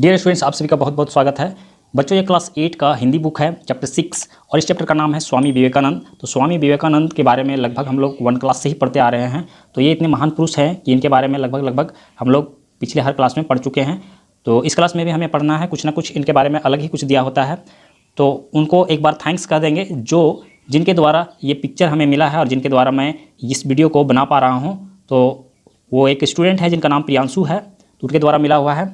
Dear students, आप सभी का बहुत बहुत स्वागत है। बच्चों, ये क्लास 8 का हिंदी बुक है, चैप्टर 6, और इस चैप्टर का नाम है स्वामी विवेकानंद। तो स्वामी विवेकानंद के बारे में लगभग हम लोग 1 क्लास से ही पढ़ते आ रहे हैं। तो ये इतने महान पुरुष हैं कि इनके बारे में लगभग हम लोग पिछले हर क्लास में पढ़ चुके हैं। तो इस क्लास में भी हमें पढ़ना है, कुछ ना कुछ इनके बारे में अलग ही कुछ दिया होता है। तो उनको एक बार थैंक्स कह देंगे जिनके द्वारा ये पिक्चर हमें मिला है और जिनके द्वारा मैं इस वीडियो को बना पा रहा हूँ। तो वो एक स्टूडेंट है जिनका नाम प्रियांशु है, तो उनके द्वारा मिला हुआ है।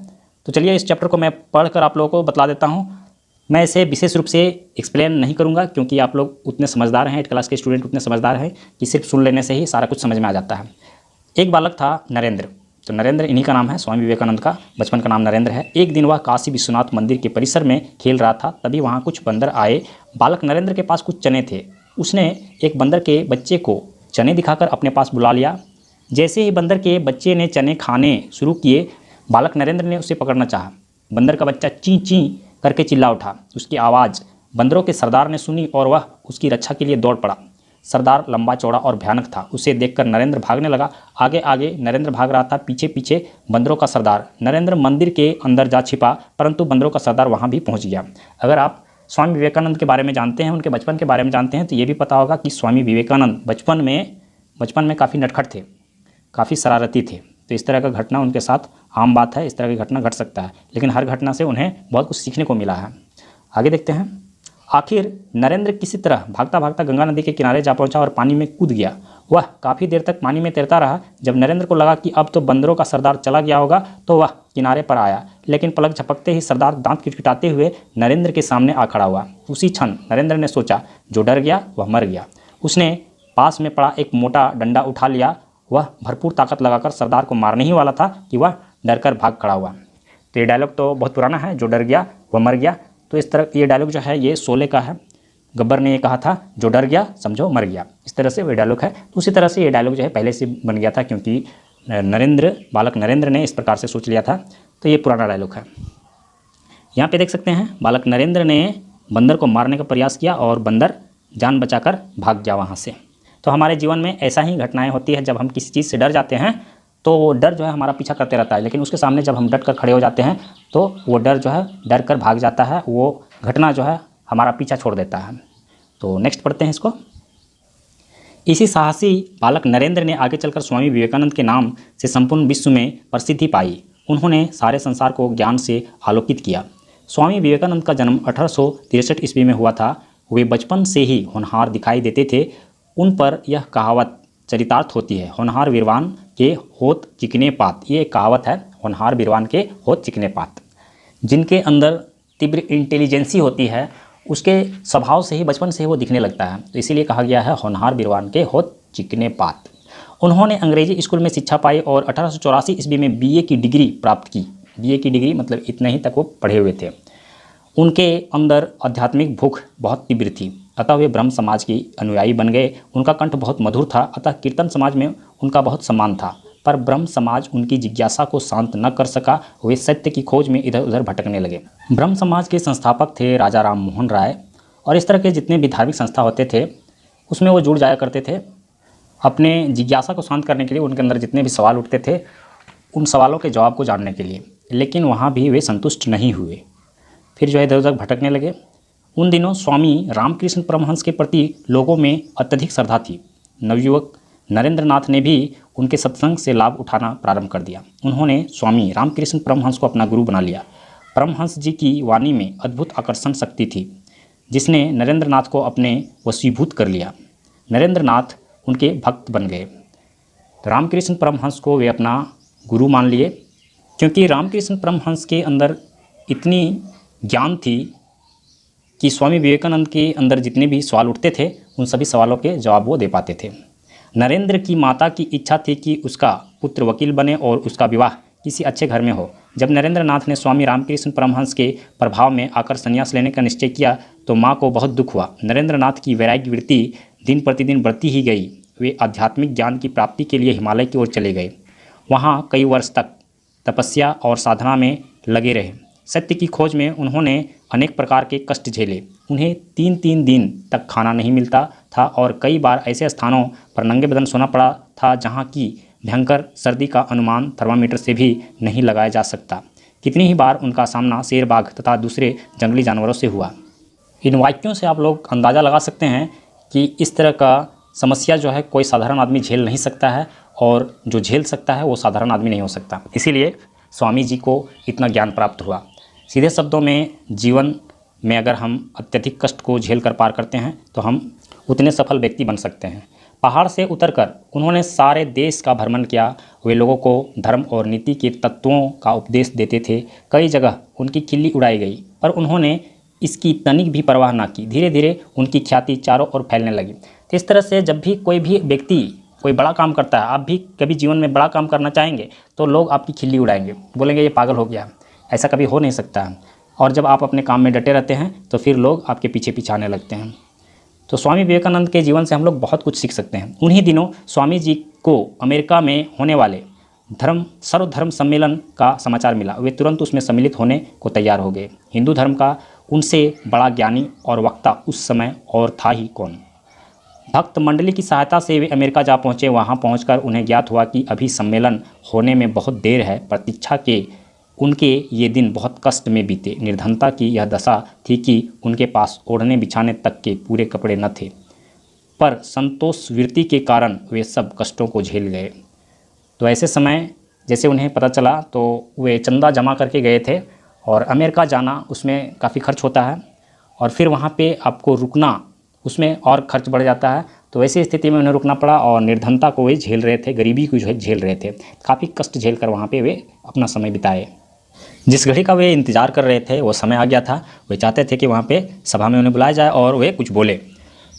तो चलिए इस चैप्टर को मैं पढ़कर आप लोगों को बतला देता हूँ। मैं इसे विशेष रूप से एक्सप्लेन नहीं करूँगा क्योंकि आप लोग उतने समझदार हैं, 8 क्लास के स्टूडेंट उतने समझदार हैं कि सिर्फ सुन लेने से ही सारा कुछ समझ में आ जाता है। एक बालक था नरेंद्र। तो नरेंद्र इन्हीं का नाम है, स्वामी विवेकानंद का बचपन का नाम नरेंद्र है। एक दिन वह काशी विश्वनाथ मंदिर के परिसर में खेल रहा था, तभी वहाँ कुछ बंदर आए। बालक नरेंद्र के पास कुछ चने थे। उसने एक बंदर के बच्चे को चने दिखाकर अपने पास बुला लिया। जैसे ही बंदर के बच्चे ने चने खाने शुरू किए, बालक नरेंद्र ने उसे पकड़ना चाहा। बंदर का बच्चा ची ची करके चिल्ला उठा। उसकी आवाज़ बंदरों के सरदार ने सुनी और वह उसकी रक्षा के लिए दौड़ पड़ा। सरदार लंबा चौड़ा और भयानक था। उसे देखकर नरेंद्र भागने लगा। आगे आगे नरेंद्र भाग रहा था, पीछे पीछे बंदरों का सरदार। नरेंद्र मंदिर के अंदर जा छिपा, परंतु बंदरों का सरदार वहाँ भी पहुँच गया। अगर आप स्वामी विवेकानंद के बारे में जानते हैं, उनके बचपन के बारे में जानते हैं, तो ये भी पता होगा कि स्वामी विवेकानंद बचपन में काफ़ी नटखट थे, काफ़ी शरारती थे। तो इस तरह का घटना उनके साथ आम बात है, इस तरह की घटना घट सकता है, लेकिन हर घटना से उन्हें बहुत कुछ सीखने को मिला है। आगे देखते हैं। आखिर नरेंद्र किसी तरह भागता भागता गंगा नदी के किनारे जा पहुंचा और पानी में कूद गया। वह काफ़ी देर तक पानी में तैरता रहा। जब नरेंद्र को लगा कि अब तो बंदरों का सरदार चला गया होगा, तो वह किनारे पर आया, लेकिन पलक झपकते ही सरदार दांत किटकिटाते हुए नरेंद्र के सामने आ खड़ा हुआ। उसी क्षण नरेंद्र ने सोचा, जो डर गया वह मर गया। उसने पास में पड़ा एक मोटा डंडा उठा लिया। वह भरपूर ताकत लगाकर सरदार को मारने ही वाला था कि वह डरकर भाग खड़ा हुआ। तो ये डायलॉग तो बहुत पुराना है, जो डर गया वह मर गया। तो इस तरह ये डायलॉग जो है ये शोले का है। गब्बर ने ये कहा था, जो डर गया समझो मर गया। इस तरह से वो डायलॉग है। तो उसी तरह से ये डायलॉग जो है पहले से बन गया था, क्योंकि बालक नरेंद्र ने इस प्रकार से सोच लिया था। तो ये पुराना डायलॉग है। यहाँ पे देख सकते हैं, बालक नरेंद्र ने बंदर को मारने का प्रयास किया और बंदर जान बचाकर भाग गया वहाँ से। तो हमारे जीवन में ऐसा ही घटनाएं होती है। जब हम किसी चीज़ से डर जाते हैं तो वो डर जो है हमारा पीछा करते रहता है, लेकिन उसके सामने जब हम डट कर खड़े हो जाते हैं तो वो डर जो है डर कर भाग जाता है। वो घटना जो है हमारा पीछा छोड़ देता है। तो नेक्स्ट पढ़ते हैं इसको। इसी साहसी बालक नरेंद्र ने आगे चलकर स्वामी विवेकानंद के नाम से संपूर्ण विश्व में प्रसिद्धि पाई। उन्होंने सारे संसार को ज्ञान से आलोकित किया। स्वामी विवेकानंद का जन्म 1863 ईस्वी में हुआ था। वे बचपन से ही होनहार दिखाई देते थे। उन पर यह कहावत चरितार्थ होती है, होनहार वीरवान के होत चिकने पात। ये एक कहावत है, होनहार वीरवान के होत चिकने पात। जिनके अंदर तीव्र इंटेलिजेंसी होती है, उसके स्वभाव से ही बचपन से ही वो दिखने लगता है। तो इसीलिए कहा गया है होनहार वीरवान के होत चिकने पात। उन्होंने अंग्रेजी स्कूल में शिक्षा पाई और 1884 ईस्वी में बीए की डिग्री प्राप्त की। बीए की डिग्री मतलब इतने ही तक वो पढ़े हुए थे। उनके अंदर आध्यात्मिक भूख बहुत तीव्र थी, अतः वे ब्रह्म समाज की अनुयायी बन गए। उनका कंठ बहुत मधुर था, अतः कीर्तन समाज में उनका बहुत सम्मान था। पर ब्रह्म समाज उनकी जिज्ञासा को शांत न कर सका। वे सत्य की खोज में इधर उधर भटकने लगे। ब्रह्म समाज के संस्थापक थे राजा राम मोहन राय, और इस तरह के जितने भी धार्मिक संस्था होते थे उसमें वो जुड़ जाया करते थे। अपने जिज्ञासा को शांत करने के लिए उनके अंदर जितने भी सवाल उठते थे, उन सवालों के जवाब को जानने के लिए, लेकिन वहाँ भी वे संतुष्ट नहीं हुए। फिर जो है इधर उधर भटकने लगे। उन दिनों स्वामी रामकृष्ण परमहंस के प्रति लोगों में अत्यधिक श्रद्धा थी। नवयुवक नरेंद्र नाथ ने भी उनके सत्संग से लाभ उठाना प्रारंभ कर दिया। उन्होंने स्वामी रामकृष्ण परमहंस को अपना गुरु बना लिया। परमहंस जी की वाणी में अद्भुत आकर्षण शक्ति थी, जिसने नरेंद्र नाथ को अपने वशीभूत कर लिया। नरेंद्र नाथ उनके भक्त बन गए। रामकृष्ण परमहंस को वे अपना गुरु मान लिए, क्योंकि रामकृष्ण परमहंस के अंदर इतनी ज्ञान थी कि स्वामी विवेकानंद के अंदर जितने भी सवाल उठते थे उन सभी सवालों के जवाब वो दे पाते थे। नरेंद्र की माता की इच्छा थी कि उसका पुत्र वकील बने और उसका विवाह किसी अच्छे घर में हो। जब नरेंद्र नाथ ने स्वामी रामकृष्ण परमहंस के प्रभाव में आकर संन्यास लेने का निश्चय किया तो माँ को बहुत दुख हुआ। नरेंद्र नाथ की वैराग्य वृत्ति दिन प्रतिदिन बढ़ती ही गई। वे आध्यात्मिक ज्ञान की प्राप्ति के लिए हिमालय की ओर चले गए। वहाँ कई वर्ष तक तपस्या और साधना में लगे रहे। सत्य की खोज में उन्होंने अनेक प्रकार के कष्ट झेले। उन्हें 3-3 दिन तक खाना नहीं मिलता था और कई बार ऐसे स्थानों पर नंगे बदन सोना पड़ा था जहाँ की भयंकर सर्दी का अनुमान थर्मामीटर से भी नहीं लगाया जा सकता। कितनी ही बार उनका सामना शेर, बाघ तथा दूसरे जंगली जानवरों से हुआ। इन वाक्यों से आप लोग अंदाज़ा लगा सकते हैं कि इस तरह का समस्या जो है कोई साधारण आदमी झेल नहीं सकता है, और जो झेल सकता है वो साधारण आदमी नहीं हो सकता। इसीलिए स्वामी जी को इतना ज्ञान प्राप्त हुआ। सीधे शब्दों में, जीवन में अगर हम अत्यधिक कष्ट को झेल कर पार करते हैं तो हम उतने सफल व्यक्ति बन सकते हैं। पहाड़ से उतरकर उन्होंने सारे देश का भ्रमण किया। वे लोगों को धर्म और नीति के तत्वों का उपदेश देते थे। कई जगह उनकी खिल्ली उड़ाई गई, पर उन्होंने इसकी तनिक भी परवाह ना की। धीरे धीरे उनकी ख्याति चारों ओर फैलने लगी। तो इस तरह से जब भी कोई भी व्यक्ति कोई बड़ा काम करता है, आप भी कभी जीवन में बड़ा काम करना चाहेंगे तो लोग आपकी खिल्ली उड़ाएंगे, बोलेंगे ये पागल हो गया, ऐसा कभी हो नहीं सकता है। और जब आप अपने काम में डटे रहते हैं तो फिर लोग आपके पीछे पीछे आने लगते हैं। तो स्वामी विवेकानंद के जीवन से हम लोग बहुत कुछ सीख सकते हैं। उन्हीं दिनों स्वामी जी को अमेरिका में होने वाले सर्वधर्म सम्मेलन का समाचार मिला। वे तुरंत उसमें सम्मिलित होने को तैयार हो गए। हिंदू धर्म का उनसे बड़ा ज्ञानी और वक्ता उस समय और था ही कौन। भक्त मंडली की सहायता से वे अमेरिका जा पहुँचे। वहाँ पहुँचकर उन्हें ज्ञात हुआ कि अभी सम्मेलन होने में बहुत देर है। प्रतीक्षा के उनके ये दिन बहुत कष्ट में बीते। निर्धनता की यह दशा थी कि उनके पास ओढ़ने बिछाने तक के पूरे कपड़े न थे, पर संतोष वृत्ति के कारण वे सब कष्टों को झेल गए। तो ऐसे समय जैसे उन्हें पता चला तो वे चंदा जमा करके गए थे, और अमेरिका जाना उसमें काफ़ी खर्च होता है, और फिर वहाँ पे आपको रुकना उसमें और खर्च बढ़ जाता है। तो ऐसी स्थिति में उन्हें रुकना पड़ा, और निर्धनता को वे झेल रहे थे, गरीबी को जो है झेल रहे थे। काफ़ी कष्ट झेल कर वहाँ पे वे अपना समय बिताए। जिस घड़ी का वे इंतज़ार कर रहे थे वो समय आ गया था। वे चाहते थे कि वहाँ पे सभा में उन्हें बुलाया जाए और वे कुछ बोले,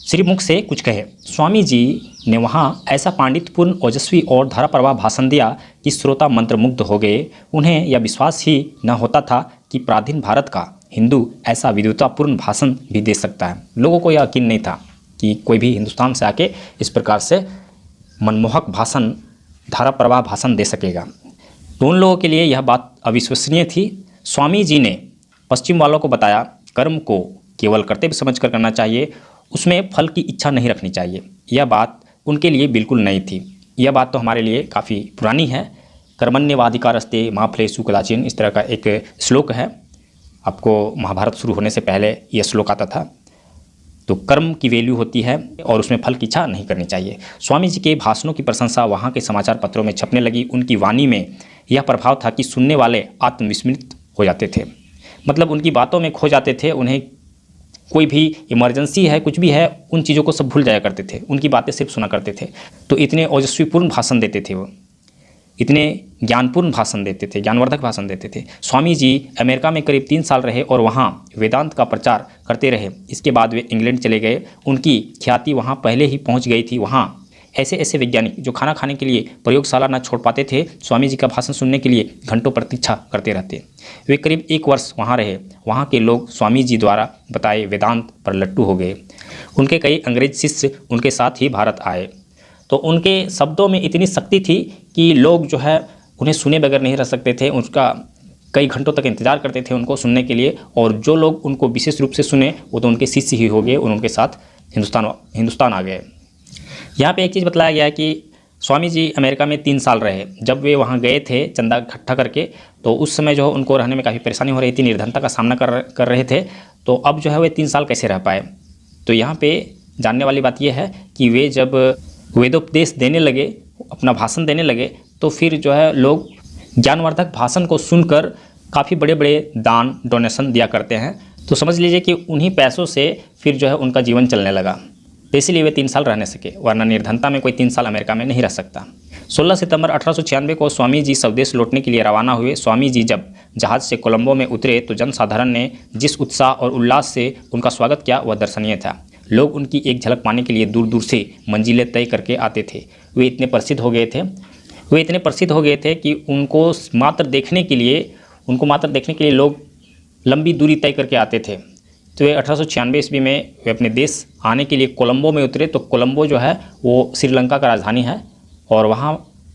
श्रीमुख से कुछ कहे। स्वामी जी ने वहाँ ऐसा पांडित्यपूर्ण, ओजस्वी और धाराप्रवाह भाषण दिया कि श्रोता मंत्रमुग्ध हो गए। उन्हें यह विश्वास ही न होता था कि प्राचीन भारत का हिंदू ऐसा विद्वतापूर्ण भाषण भी दे सकता है। लोगों को यह यकीन नहीं था कि कोई भी हिंदुस्तान से आके इस प्रकार से मनमोहक भाषण, धाराप्रवाह भाषण दे सकेगा। तो उन लोगों के लिए यह बात अविश्वसनीय थी। स्वामी जी ने पश्चिम वालों को बताया, कर्म को केवल कर्तव्य समझकर करना चाहिए, उसमें फल की इच्छा नहीं रखनी चाहिए। यह बात उनके लिए बिल्कुल नई थी। यह बात तो हमारे लिए काफ़ी पुरानी है। कर्मण्येवाधिकारस्ते मा फलेषु कदाचन, इस तरह का एक श्लोक है। आपको महाभारत शुरू होने से पहले यह श्लोक आता था। तो कर्म की वैल्यू होती है और उसमें फल की इच्छा नहीं करनी चाहिए। स्वामी जी के भाषणों की प्रशंसा वहाँ के समाचार पत्रों में छपने लगी। उनकी वाणी में यह प्रभाव था कि सुनने वाले आत्मविस्मृत हो जाते थे, मतलब उनकी बातों में खो जाते थे। उन्हें कोई भी इमरजेंसी है, कुछ भी है, उन चीज़ों को सब भूल जाया करते थे, उनकी बातें सिर्फ सुना करते थे। तो इतने ओजस्वीपूर्ण भाषण देते थे वो, इतने ज्ञानपूर्ण भाषण देते थे, ज्ञानवर्धक भाषण देते थे। स्वामी जी अमेरिका में करीब 3 साल रहे और वहाँ वेदांत का प्रचार करते रहे। इसके बाद वे इंग्लैंड चले गए। उनकी ख्याति वहाँ पहले ही पहुँच गई थी। वहाँ ऐसे ऐसे वैज्ञानिक जो खाना खाने के लिए प्रयोगशाला न छोड़ पाते थे, स्वामी जी का भाषण सुनने के लिए घंटों प्रतीक्षा करते रहते। वे करीब 1 वर्ष वहाँ रहे। वहाँ के लोग स्वामी जी द्वारा बताए वेदांत पर लट्टू हो गए। उनके कई अंग्रेज शिष्य उनके साथ ही भारत आए। तो उनके शब्दों में इतनी शक्ति थी कि लोग जो है उन्हें सुने बगैर नहीं रह सकते थे। उनका कई घंटों तक इंतज़ार करते थे उनको सुनने के लिए, और जो लोग उनको विशेष रूप से सुने वो तो उनके शिष्य ही हो गए और उनके साथ हिंदुस्तान आ गए। यहाँ पे एक चीज़ बतलाया गया है कि स्वामी जी अमेरिका में 3 साल रहे। जब वे वहाँ गए थे चंदा इकट्ठा करके, तो उस समय जो उनको रहने में काफ़ी परेशानी हो रही थी, निर्धनता का सामना कर रहे थे। तो अब जो है वे 3 साल कैसे रह पाए। तो यहाँ पे जानने वाली बात यह है कि वे जब वेदोपदेश देने लगे, अपना भाषण देने लगे, तो फिर जो है लोग ज्ञानवर्धक भाषण को सुनकर काफ़ी बड़े बड़े दान, डोनेशन दिया करते हैं। तो समझ लीजिए कि उन्हीं पैसों से फिर जो है उनका जीवन चलने लगा। तो इसीलिए वे 3 साल रहने सके, वरना निर्धनता में कोई 3 साल अमेरिका में नहीं रह सकता। 16 सितंबर 1896 को स्वामी जी स्वदेश लौटने के लिए रवाना हुए। स्वामी जी जब जहाज़ से कोलंबो में उतरे तो जनसाधारण ने जिस उत्साह और उल्लास से उनका स्वागत किया वह दर्शनीय था। लोग उनकी एक झलक पाने के लिए दूर दूर से मंजिलें तय करके आते थे। वे इतने प्रसिद्ध हो गए थे कि उनको मात्र देखने के लिए लोग लंबी दूरी तय करके आते थे। तो वे 1896 ईस्वी में वे अपने देश आने के लिए कोलंबो में उतरे। तो कोलंबो जो है वो श्रीलंका का राजधानी है, और वहाँ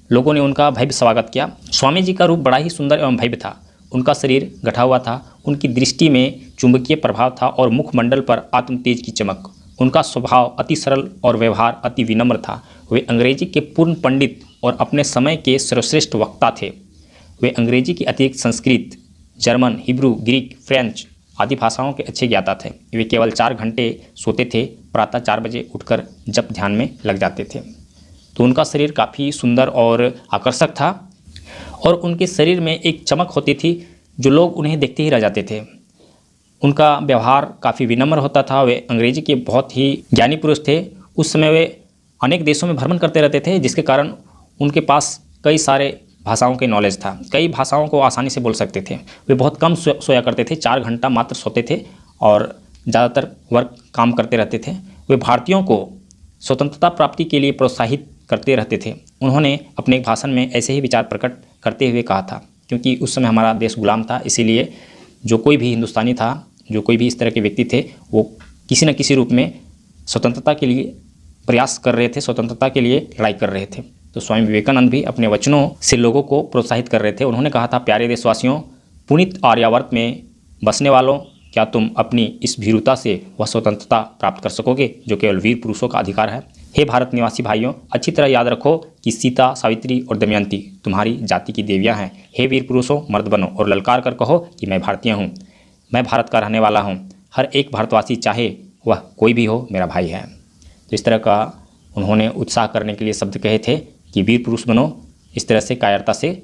लोगों ने उनका भव्य स्वागत किया। स्वामी जी का रूप बड़ा ही सुंदर एवं भव्य था। उनका शरीर गठा हुआ था, उनकी दृष्टि में चुंबकीय प्रभाव था और मुखमंडल पर आत्मतेज की चमक। उनका स्वभाव अति सरल और व्यवहार अति विनम्र था। वे अंग्रेजी के पूर्ण पंडित और अपने समय के सर्वश्रेष्ठ वक्ता थे। वे अंग्रेजी के अतिरिक्त Sanskrit, German, Hebrew, Greek, French आदि भाषाओं के अच्छे ज्ञाता थे। वे केवल 4 घंटे सोते थे, प्रातः 4 बजे उठकर जप ध्यान में लग जाते थे। तो उनका शरीर काफ़ी सुंदर और आकर्षक था और उनके शरीर में एक चमक होती थी जो लोग उन्हें देखते ही रह जाते थे। उनका व्यवहार काफ़ी विनम्र होता था। वे अंग्रेजी के बहुत ही ज्ञानी पुरुष थे। उस समय वे अनेक देशों में भ्रमण करते रहते थे, जिसके कारण उनके पास कई सारे भाषाओं के नॉलेज था। कई भाषाओं को आसानी से बोल सकते थे। वे बहुत कम सोया करते थे, 4 घंटा मात्र सोते थे और ज़्यादातर वर्क काम करते रहते थे। वे भारतीयों को स्वतंत्रता प्राप्ति के लिए प्रोत्साहित करते रहते थे। उन्होंने अपने एक भाषण में ऐसे ही विचार प्रकट करते हुए कहा था, क्योंकि उस समय हमारा देश गुलाम था, इसीलिए जो कोई भी हिंदुस्तानी था, जो कोई भी इस तरह के व्यक्ति थे, वो किसी न किसी रूप में स्वतंत्रता के लिए प्रयास कर रहे थे, स्वतंत्रता के लिए लड़ाई कर रहे थे। तो स्वामी विवेकानंद भी अपने वचनों से लोगों को प्रोत्साहित कर रहे थे। उन्होंने कहा था, प्यारे देशवासियों, पुनीत आर्यावर्त में बसने वालों, क्या तुम अपनी इस भीरुता से वह स्वतंत्रता प्राप्त कर सकोगे जो केवल वीर पुरुषों का अधिकार है? हे भारत निवासी भाइयों, अच्छी तरह याद रखो कि सीता, सावित्री और दमयंती तुम्हारी जाति की देवियाँ हैं। हे वीर पुरुषों, मर्द बनो और ललकार कर कहो कि मैं भारतीय हूँ, मैं भारत का रहने वाला हूँ। हर एक भारतवासी, चाहे वह कोई भी हो, मेरा भाई है। तो इस तरह का उन्होंने उत्साह करने के लिए शब्द कहे थे कि वीर पुरुष बनो। इस तरह से कायरता से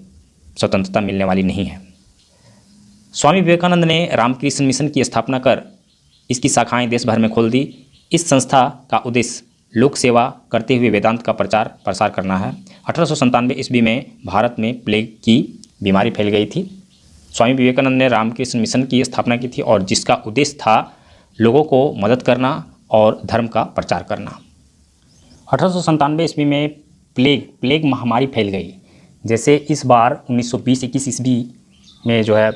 स्वतंत्रता मिलने वाली नहीं है। स्वामी विवेकानंद ने रामकृष्ण मिशन की स्थापना कर इसकी शाखाएं देश भर में खोल दी। इस संस्था का उद्देश्य लोक सेवा करते हुए वेदांत का प्रचार प्रसार करना है। 1897 ईस्वी में भारत में प्लेग की बीमारी फैल गई थी। स्वामी विवेकानंद ने रामकृष्ण मिशन की स्थापना की थी और जिसका उद्देश्य था लोगों को मदद करना और धर्म का प्रचार करना। 1897 ईस्वी में प्लेग महामारी फैल गई। जैसे इस बार 1920-21 ईस्वी में जो है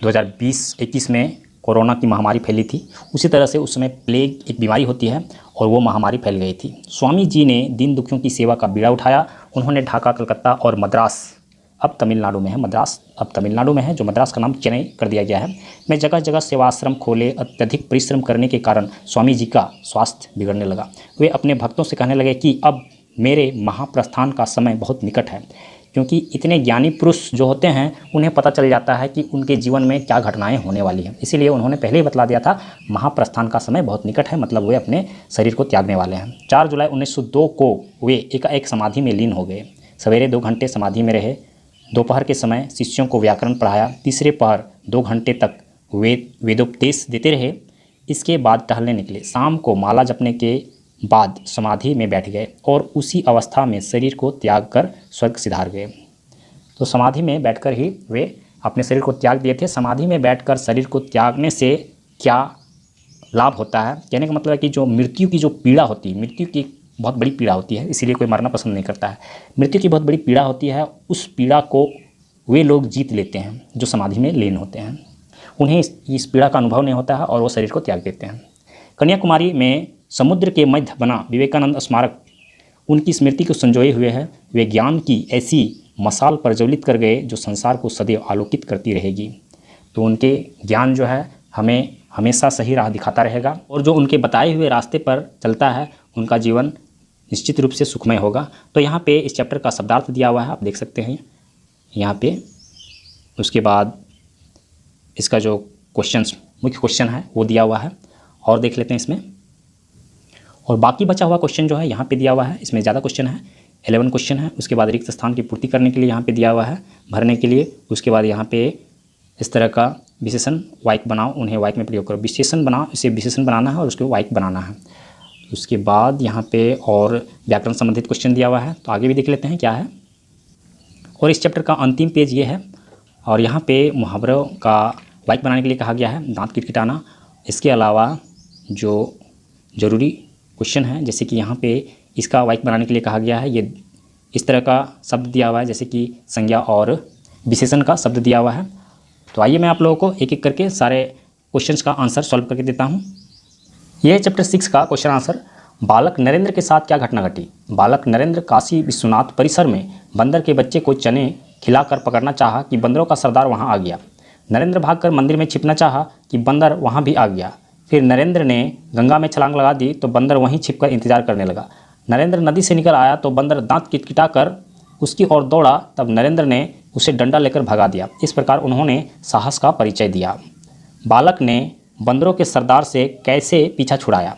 2020-21 में कोरोना की महामारी फैली थी, उसी तरह से उस समय प्लेग एक बीमारी होती है और वो महामारी फैल गई थी। स्वामी जी ने दीन दुखियों की सेवा का बीड़ा उठाया। उन्होंने ढाका, कलकत्ता और मद्रास, अब तमिलनाडु में है, मद्रास अब तमिलनाडु में है, जो मद्रास का नाम चेन्नई कर दिया गया है, में जगह जगह सेवाश्रम खोले। अत्यधिक परिश्रम करने के कारण स्वामी जी का स्वास्थ्य बिगड़ने लगा। वे अपने भक्तों से कहने लगे कि अब मेरे महाप्रस्थान का समय बहुत निकट है, क्योंकि इतने ज्ञानी पुरुष जो होते हैं उन्हें पता चल जाता है कि उनके जीवन में क्या घटनाएं होने वाली हैं। इसीलिए उन्होंने पहले ही बतला दिया था महाप्रस्थान का समय बहुत निकट है, मतलब वे अपने शरीर को त्यागने वाले हैं। 4 जुलाई 1902 को वे एकाएक समाधि में लीन हो गए। सवेरे 2 घंटे समाधि में रहे। दोपहर के समय शिष्यों को व्याकरण पढ़ाया। तीसरे पहर 2 घंटे तक वेदोपदेश देते रहे। इसके बाद टहलने निकले। शाम को माला जपने के बाद समाधि में बैठ गए और उसी अवस्था में शरीर को त्याग कर स्वर्ग सिधार गए। तो समाधि में बैठकर ही वे अपने शरीर को त्याग दिए थे। समाधि में बैठकर शरीर को त्यागने से क्या लाभ होता है? कहने का मतलब है कि जो मृत्यु की जो पीड़ा होती है, मृत्यु की बहुत बड़ी पीड़ा होती है, इसीलिए कोई मरना पसंद नहीं करता है। मृत्यु की बहुत बड़ी पीड़ा होती है, उस पीड़ा को वे लोग जीत लेते हैं जो समाधि में लीन होते हैं। उन्हें इस पीड़ा का अनुभव नहीं होता है और वो शरीर को त्याग देते हैं। कन्याकुमारी में समुद्र के मध्य बना विवेकानंद स्मारक उनकी स्मृति को संजोए हुए है। वे ज्ञान की ऐसी मसाल प्रज्वलित कर गए जो संसार को सदैव आलोकित करती रहेगी। तो उनके ज्ञान जो है हमें हमेशा सही राह दिखाता रहेगा और जो उनके बताए हुए रास्ते पर चलता है उनका जीवन निश्चित रूप से सुखमय होगा। तो यहाँ पे इस चैप्टर का शब्दार्थ दिया हुआ है, आप देख सकते हैं यहाँ पे। उसके बाद इसका जो मुख्य क्वेश्चन है वो दिया हुआ है और देख लेते हैं इसमें। और बाकी बचा हुआ क्वेश्चन जो है यहाँ पे दिया हुआ है। इसमें ज़्यादा क्वेश्चन है, 11 क्वेश्चन है। उसके बाद रिक्त स्थान की पूर्ति करने के लिए यहाँ पे दिया हुआ है, भरने के लिए। उसके बाद यहाँ पे इस तरह का विशेषण वाक्य बनाओ, उन्हें वाक्य में प्रयोग करो। विशेषण बनाओ, इसे विशेषण बनाना है और उसको वाक्य बनाना है। उसके बाद यहाँ पे और व्याकरण संबंधित क्वेश्चन दिया हुआ है, तो आगे भी देख लेते हैं क्या है। और इस चैप्टर का अंतिम पेज ये है और यहाँ पे मुहावरों का वाक्य बनाने के लिए कहा गया है, दांत किटकिटाना। इसके अलावा जो ज़रूरी क्वेश्चन है, जैसे कि यहाँ पे इसका वाक्य बनाने के लिए कहा गया है, ये इस तरह का शब्द दिया हुआ है, जैसे कि संज्ञा और विशेषण का शब्द दिया हुआ है। तो आइए मैं आप लोगों को एक एक करके सारे क्वेश्चंस का आंसर सॉल्व करके देता हूँ। ये चैप्टर 6 का क्वेश्चन आंसर। बालक नरेंद्र के साथ क्या घटना घटी? बालक नरेंद्र काशी विश्वनाथ परिसर में बंदर के बच्चे को चने खिलाकर पकड़ना चाहा कि बंदरों का सरदार वहाँ आ गया। नरेंद्र भागकर मंदिर में छिपना चाहा कि बंदर वहाँ भी आ गया। फिर नरेंद्र ने गंगा में छलांग लगा दी तो बंदर वहीं छिपकर इंतजार करने लगा। नरेंद्र नदी से निकल आया तो बंदर दांत किटकिटाकर उसकी ओर दौड़ा। तब नरेंद्र ने उसे डंडा लेकर भगा दिया। इस प्रकार उन्होंने साहस का परिचय दिया। बालक ने बंदरों के सरदार से कैसे पीछा छुड़ाया?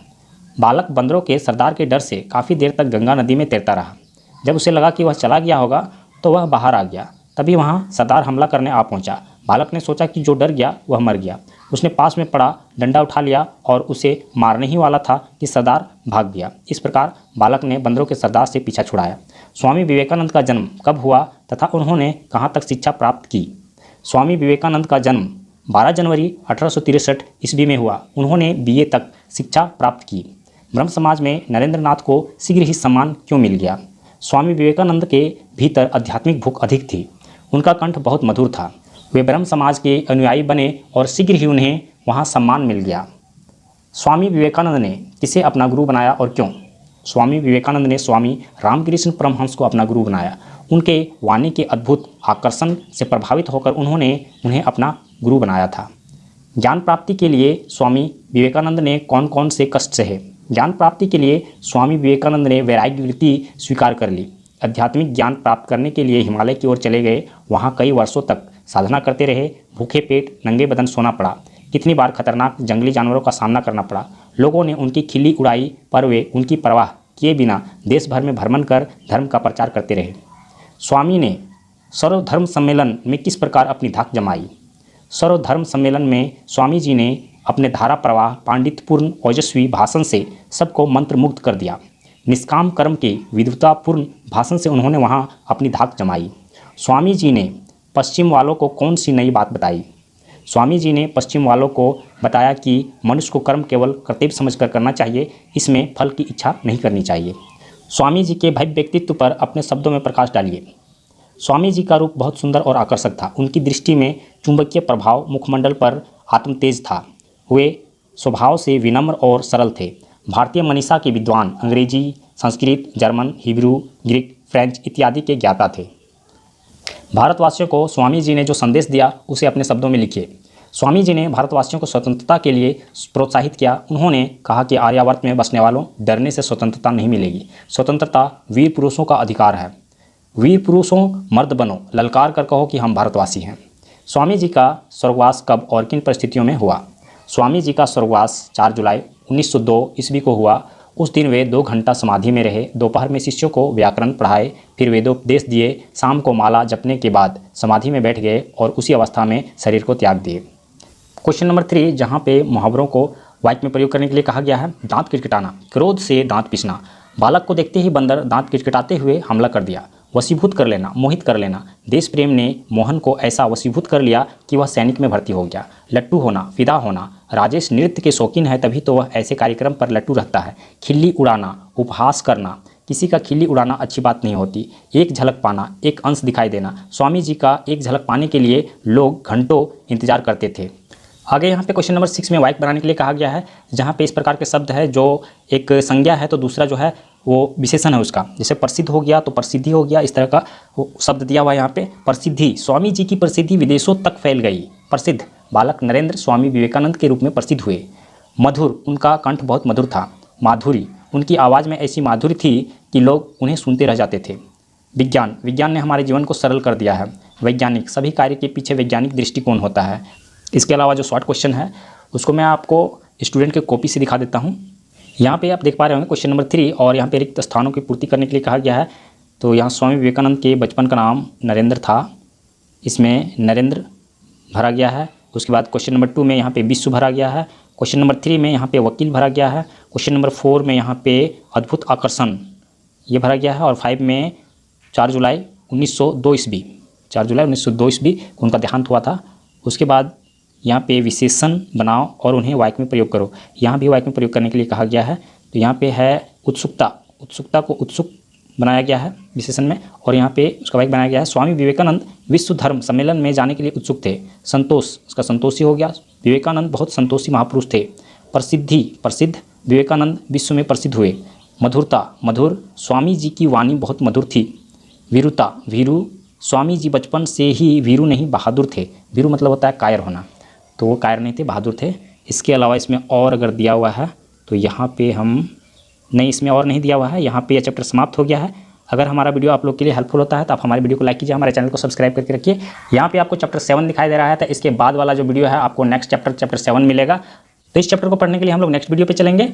बालक बंदरों के सरदार के डर से काफ़ी देर तक गंगा नदी में तैरता रहा। जब उसे लगा कि वह चला गया होगा तो वह बाहर आ गया। तभी वहाँ सरदार हमला करने आ पहुँचा। बालक ने सोचा कि जो डर गया वह मर गया। उसने पास में पड़ा डंडा उठा लिया और उसे मारने ही वाला था कि सरदार भाग गया। इस प्रकार बालक ने बंदरों के सरदार से पीछा छुड़ाया। स्वामी विवेकानंद का जन्म कब हुआ तथा उन्होंने कहाँ तक शिक्षा प्राप्त की? स्वामी विवेकानंद का जन्म 12 जनवरी 1863 ईस्वी में हुआ। उन्होंने BA तक शिक्षा प्राप्त की। ब्रह्म समाज में नरेंद्र नाथ को शीघ्र ही सम्मान क्यों मिल गया? स्वामी विवेकानंद के भीतर आध्यात्मिक भूख अधिक थी। उनका कंठ बहुत मधुर था। वे ब्रह्म समाज के अनुयायी बने और शीघ्र ही उन्हें वहाँ सम्मान मिल गया। स्वामी विवेकानंद ने किसे अपना गुरु बनाया और क्यों? स्वामी विवेकानंद ने स्वामी रामकृष्ण परमहंस को अपना गुरु बनाया। उनके वाणी के अद्भुत आकर्षण से प्रभावित होकर उन्होंने उन्हें अपना गुरु बनाया था। ज्ञान प्राप्ति के लिए स्वामी विवेकानंद ने कौन कौन से कष्ट सहे? ज्ञान प्राप्ति के लिए स्वामी विवेकानंद ने वैराग्य वृत्ति स्वीकार कर ली। आध्यात्मिक ज्ञान प्राप्त करने के लिए हिमालय की ओर चले गए। वहाँ कई वर्षों तक साधना करते रहे। भूखे पेट नंगे बदन सोना पड़ा। कितनी बार खतरनाक जंगली जानवरों का सामना करना पड़ा। लोगों ने उनकी खिल्ली उड़ाई पर वे उनकी परवाह किए बिना देश भर में भ्रमण कर धर्म का प्रचार करते रहे। स्वामी ने सर्वधर्म सम्मेलन में किस प्रकार अपनी धाक जमाई? सर्वधर्म सम्मेलन में स्वामी जी ने अपने धारा प्रवाह पांडित्यपूर्ण ओजस्वी भाषण से सबको मंत्रमुग्ध कर दिया। निष्काम कर्म के विद्वतापूर्ण भाषण से उन्होंने वहाँ अपनी धाक जमाई। स्वामी जी ने पश्चिम वालों को कौन सी नई बात बताई? स्वामी जी ने पश्चिम वालों को बताया कि मनुष्य को कर्म केवल कर्तव्य समझकर करना चाहिए, इसमें फल की इच्छा नहीं करनी चाहिए। स्वामी जी के भव्य व्यक्तित्व पर अपने शब्दों में प्रकाश डालिए। स्वामी जी का रूप बहुत सुंदर और आकर्षक था। उनकी दृष्टि में चुंबकीय प्रभाव, मुखमंडल पर आत्मतेज था। वे स्वभाव से विनम्र और सरल थे। भारतीय मनीषा के विद्वान अंग्रेजी, Sanskrit, German, Hebrew, Greek, French इत्यादि के ज्ञाता थे। भारतवासियों को स्वामी जी ने जो संदेश दिया उसे अपने शब्दों में लिखिए। स्वामी जी ने भारतवासियों को स्वतंत्रता के लिए प्रोत्साहित किया। उन्होंने कहा कि आर्यावर्त में बसने वालों, डरने से स्वतंत्रता नहीं मिलेगी। स्वतंत्रता वीर पुरुषों का अधिकार है। वीर पुरुषों मर्द बनो, ललकार कर कहो कि हम भारतवासी हैं। स्वामी जी का स्वर्गवास कब और किन परिस्थितियों में हुआ? स्वामी जी का स्वर्गवास 4 जुलाई 1902 ईस्वी को हुआ। उस दिन वे 2 घंटा समाधि में रहे। दोपहर में शिष्यों को व्याकरण पढ़ाए, फिर वेदोपदेश दिए। शाम को माला जपने के बाद समाधि में बैठ गए और उसी अवस्था में शरीर को त्याग दिए। क्वेश्चन नंबर 3, जहाँ पे मुहावरों को वाक्य में प्रयोग करने के लिए कहा गया है। दांत किटकिटाना, क्रोध से दांत पिसना। बालक को देखते ही बंदर दांत किटकिटाते हुए हमला कर दिया। वशीभूत कर लेना, मोहित कर लेना। देश प्रेम ने मोहन को ऐसा वशीभूत कर लिया कि वह सैनिक में भर्ती हो गया। लट्टू होना, फिदा होना। राजेश नृत्य के शौकीन है, तभी तो वह ऐसे कार्यक्रम पर लट्टू रहता है। खिल्ली उड़ाना, उपहास करना। किसी का खिल्ली उड़ाना अच्छी बात नहीं होती। एक झलक पाना, एक अंश दिखाई देना। स्वामी जी का एक झलक पाने के लिए लोग घंटों इंतजार करते थे। आगे यहाँ पे क्वेश्चन नंबर 6 में वाक्य बनाने के लिए कहा गया है, जहाँ पे इस प्रकार के शब्द है जो एक संज्ञा है तो दूसरा जो है वो विशेषण है उसका। जैसे प्रसिद्ध हो गया तो प्रसिद्धि हो गया, इस तरह का शब्द दिया हुआ है यहाँ पे। प्रसिद्धि, स्वामी जी की प्रसिद्धि विदेशों तक फैल गई। प्रसिद्ध, बालक नरेंद्र स्वामी विवेकानंद के रूप में प्रसिद्ध हुए। मधुर, उनका कंठ बहुत मधुर था। माधुरी, उनकी आवाज़ में ऐसी माधुरी थी कि लोग उन्हें सुनते रह जाते थे। विज्ञान, विज्ञान ने हमारे जीवन को सरल कर दिया है। वैज्ञानिक, सभी कार्य के पीछे वैज्ञानिक दृष्टिकोण होता है। इसके अलावा जो शॉर्ट क्वेश्चन है उसको मैं आपको स्टूडेंट के कॉपी से दिखा देता हूँ। यहाँ पे आप देख पा रहे होंगे क्वेश्चन नंबर 3, और यहाँ पे रिक्त स्थानों की पूर्ति करने के लिए कहा गया है। तो यहाँ स्वामी विवेकानंद के बचपन का नाम नरेंद्र था, इसमें नरेंद्र भरा गया है। उसके बाद क्वेश्चन नंबर 2 में यहाँ पे विश्व भरा गया है। क्वेश्चन नंबर 3 में यहाँ पे वकील भरा गया है। क्वेश्चन नंबर 4 में यहाँ पे अद्भुत आकर्षण ये भरा गया है। और 5 में 4 जुलाई 1902 ईस्वी, 4 जुलाई 1902 ईस्वी उनका देहांत हुआ था। उसके बाद यहाँ पे विशेषण बनाओ और उन्हें वाक्य में प्रयोग करो। यहाँ भी वाक्य में प्रयोग करने के लिए कहा गया है। तो यहाँ पे है उत्सुकता, उत्सुकता को उत्सुक बनाया गया है विशेषण में, और यहाँ पे उसका वाक्य बनाया गया है। स्वामी विवेकानंद विश्व धर्म सम्मेलन में जाने के लिए उत्सुक थे। संतोष, उसका संतोषी हो गया। विवेकानंद बहुत संतोषी महापुरुष थे। प्रसिद्धि, प्रसिद्ध, विवेकानंद विश्व में प्रसिद्ध हुए। मधुरता, मधुर, स्वामी जी की वाणी बहुत मधुर थी। वीरुता, वीरू, स्वामी जी बचपन से ही वीरू नहीं बहादुर थे। वीरू मतलब होता है कायर होना, तो वो कायर नहीं थे, बहादुर थे। इसके अलावा इसमें और अगर दिया हुआ है तो यहाँ पे हम नहीं, इसमें और नहीं दिया हुआ है। यहाँ पे यह चैप्टर समाप्त हो गया है। अगर हमारा वीडियो आप लोग के लिए हेल्पफुल होता है तो आप हमारे वीडियो को लाइक कीजिए, हमारे चैनल को सब्सक्राइब करके रखिए। यहाँ पे आपको चैप्टर 7 दिखाई दे रहा है, तो इसके बाद वाला जो वीडियो है आपको नेक्स्ट चैप्टर 7 मिलेगा। तो इस चैप्टर को पढ़ने के लिए हम लोग नेक्स्ट वीडियो पे चलेंगे।